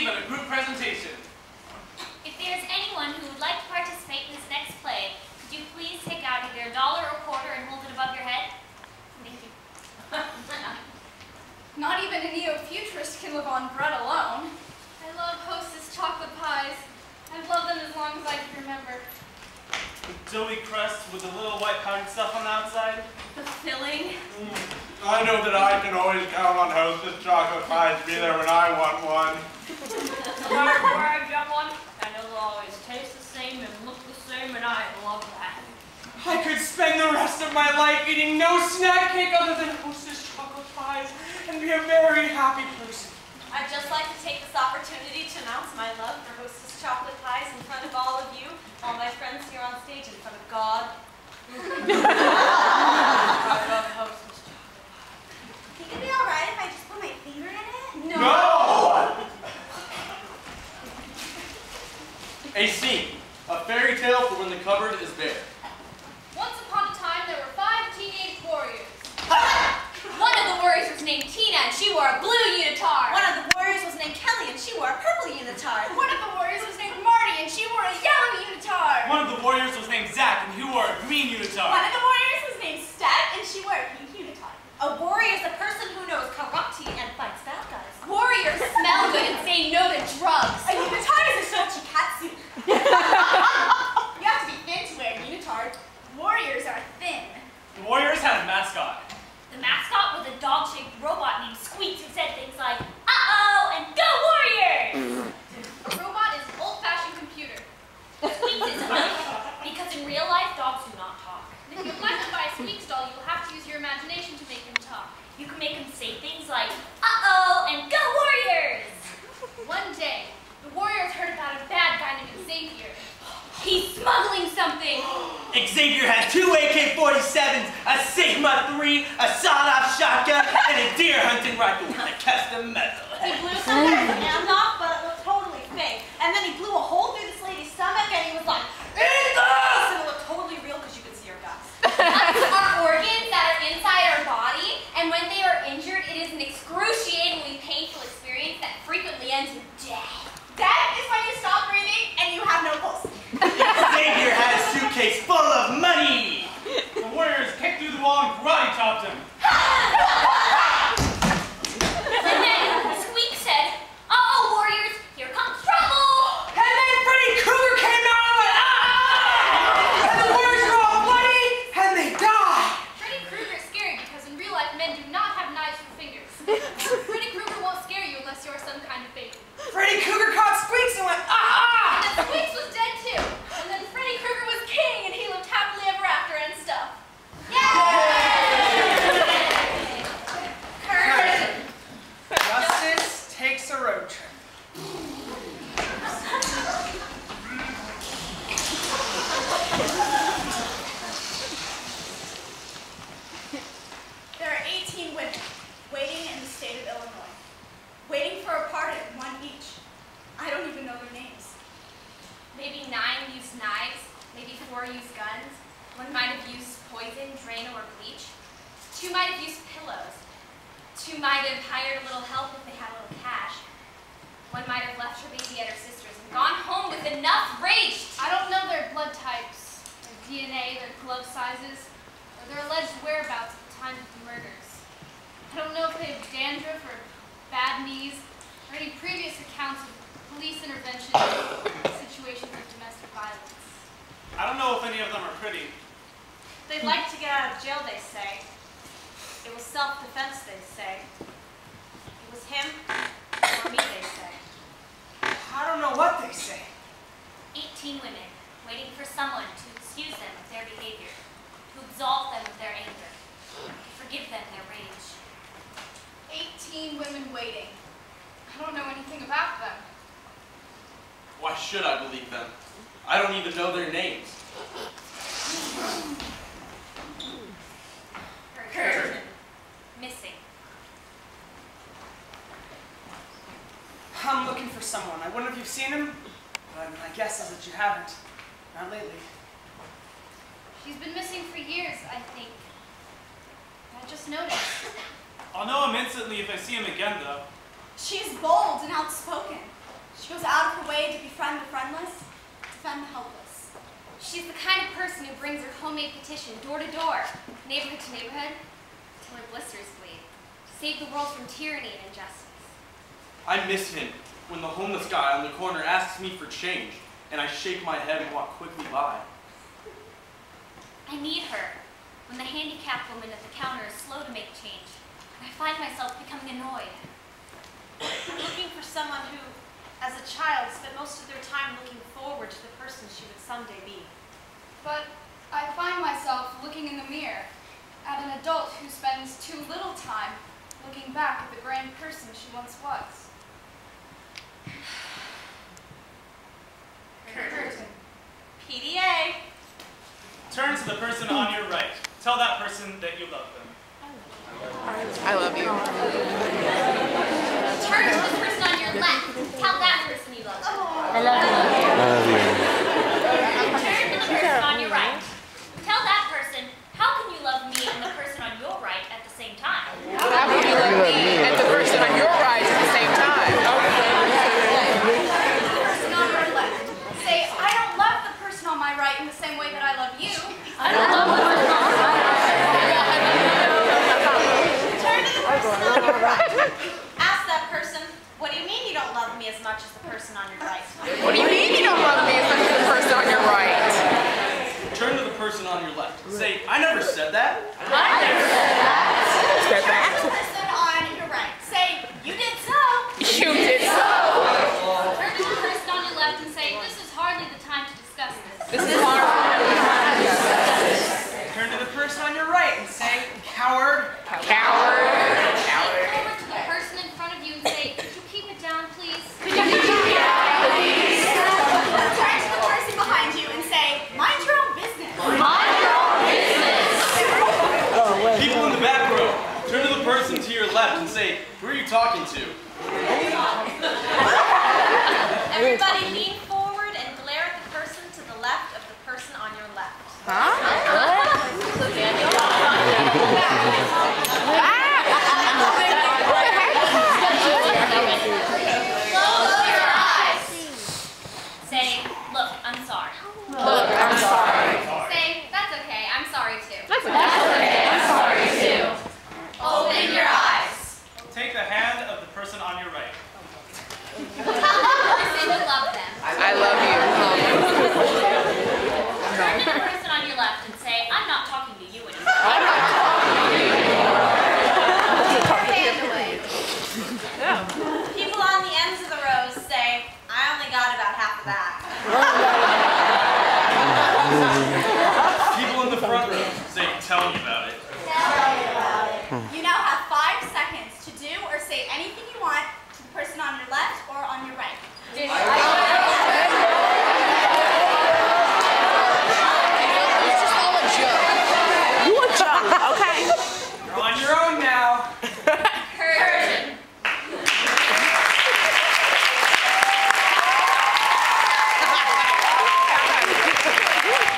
Eve and a group presentation. If there's anyone who would like to participate in this next play, could you please take out either $1 or quarter and hold it above your head? Thank you. Not even a neo-futurist can live on bread alone. I love Hostess chocolate pies. I've loved them as long as I can remember. The doughy crust with the little white powdered stuff on the outside. The filling. I know that I can always count on Hostess chocolate pies to be there when I want one. Where I get one, and it'll always taste the same and look the same, and I love that. I could spend the rest of my life eating no snack cake other than Hostess chocolate pies and be a very happy person. I'd just like to take this opportunity to announce my love for Hostess chocolate pies in front of all of you, all my friends here on stage, in front of God. I love Hostess chocolate pie. Think it'd be alright if I just put my finger in it? No! A scene. A fairy tale for when the cupboard is bare. Once upon a time, there were 5 teenage warriors. One of the warriors was named Tina, and she wore a blue unitard. One of the warriors was named Kelly, and she wore a purple unitard. One of the warriors was named Marty, and she wore a yellow unitard. One of the warriors was named Zach, and he wore a green unitard. One of the warriors was named Steph, and she wore a pink unitard. A warrior is a person who knows karate and fights bad guys. Warriors smell good and say no to drugs. A unitard is a shochikatsu. You have to be thin to wear a unitard. Warriors are thin. The warriors had a mascot. The mascot was a dog-shaped robot named Squeaks who said things like, "Uh-oh," and "Go Warriors!" A robot is an old-fashioned computer. Squeaks is funny, because in real life, dogs do not talk. If you'd like to buy a Squeaks doll, you will have to use your imagination to make him talk. You can make him say things like, "Uh-oh," and "Go Warriors!" One day, the warriors heard about a bad guy named Xavier. He's smuggling something. Xavier had 2 AK-47s, a Sigma 3, a sawed-off shotgun, and a deer hunting rifle with a custom muzzle. He blew some guy's hand off, but it looked totally fake. And then he blew a hole through this lady's stomach, and he was like, "Eat this!" And it looked totally real because you could see her guts. Guts are organs that are inside our body, and when they are injured, it is an excruciatingly painful experience that frequently ends with death. Death is when you stop breathing and you have no pulse. Xavier had a suitcase full of money. The warriors kicked through the wall and karate chopped him. And then Squeak said, "Uh-oh, warriors, here comes trouble!" And then Freddy Krueger came out and went, "Ah!" And the warriors are all bloody and they die. Freddy Krueger is scary because in real life, men do not have knives for fingers. Freddy Krueger won't scare you unless you're some kind of baby. Freddy Krueger caught Squeaks and went, "Ah!" And then Squeaks was dead too. And then Freddy Krueger was king and he lived happily ever after and stuff. Yay! Curtain. Justice takes a road trip. There are 18 women waiting in the state of Illinois, waiting for a pardon, one each. I don't even know their names. Maybe 9 used knives, maybe 4 used guns. 1 might have used poison, Drano, or bleach. 2 might have used pillows. 2 might have hired a little help if they had a little cash. 1 might have left her baby at her sister's and gone home with enough rage. I don't know their blood types, their DNA, their glove sizes, or their alleged whereabouts at the time of the murders. I don't know if they have dandruff or bad knees, or any previous accounts of police intervention in situations of domestic violence. I don't know if any of them are pretty. They'd like to get out of jail, they say. It was self-defense, they say. It was him or me, they say. I don't know what they say. 18 women waiting for someone to excuse them of their behavior, to absolve them of their anger, to forgive them their rage. 18 women waiting. I don't know anything about them. Why should I believe them? I don't even know their names. Curtain. Missing. I'm looking for someone. I wonder if you've seen him, but my guess is that you haven't. Not lately. She's been missing for years, I think. I just noticed. I'll know him instantly if I see him again, though. She's bold and outspoken. defend the helpless. She's the kind of person who brings her homemade petition door to door, neighborhood to neighborhood, till her blisters bleed, to save the world from tyranny and injustice. I miss him when the homeless guy on the corner asks me for change, and I shake my head and walk quickly by. I need her when the handicapped woman at the counter is slow to make change, and I find myself becoming annoyed. Looking for someone who, as a child, spent most of their time looking forward to the person she would someday be. But I find myself looking in the mirror at an adult who spends too little time looking back at the grand person she once was. Curtain. PDA. Turn to the person on your right. Tell that person that you love them. I love you. Turn to the person on your left. Tell that person you love them. I love you. Turn to the person on your right. Tell that person, how can you love me and the person on your right at the same time? How can you love me and the person on your right at the same time? Person on your left. Say, I don't love the person on my right in the same way that I love you. I don't love the person on my right. Turn to the person on your right. Ask that person, what do you mean you don't love me as much as the person on your right? What do you mean you don't love me as much as the person on your right? Turn to the person on your left. Say, I never said that. I never said that. Turn to the person on your right. Say, you did so. You did so. Turn to the person on your left and say, this is hardly the time to discuss this. This is hard. Turn to the person on your right and say, coward. Coward. Lean forward to the person in front of you and say, could you keep it down, please? Turn to the person behind you and say, mind your own business. Mind your own business. People in the back row, turn to the person to your left and say, who are you talking to? Everybody lean forward and glare at the person to the left of the person on your left. Close your eyes. Say, look, I'm sorry. Look, I'm sorry. Say, that's okay, I'm sorry too. That's okay. I'm sorry too. Open your eyes. Take the hand of the person on your right. Tell that person you love them. I love you. Turn to the person on your left and say, I'm not talking to you anymore. I'm not talking to you anymore. People on the ends of the rows say, I only got about half of that. People in the front row say, tell me about it. Tell me about it. You know,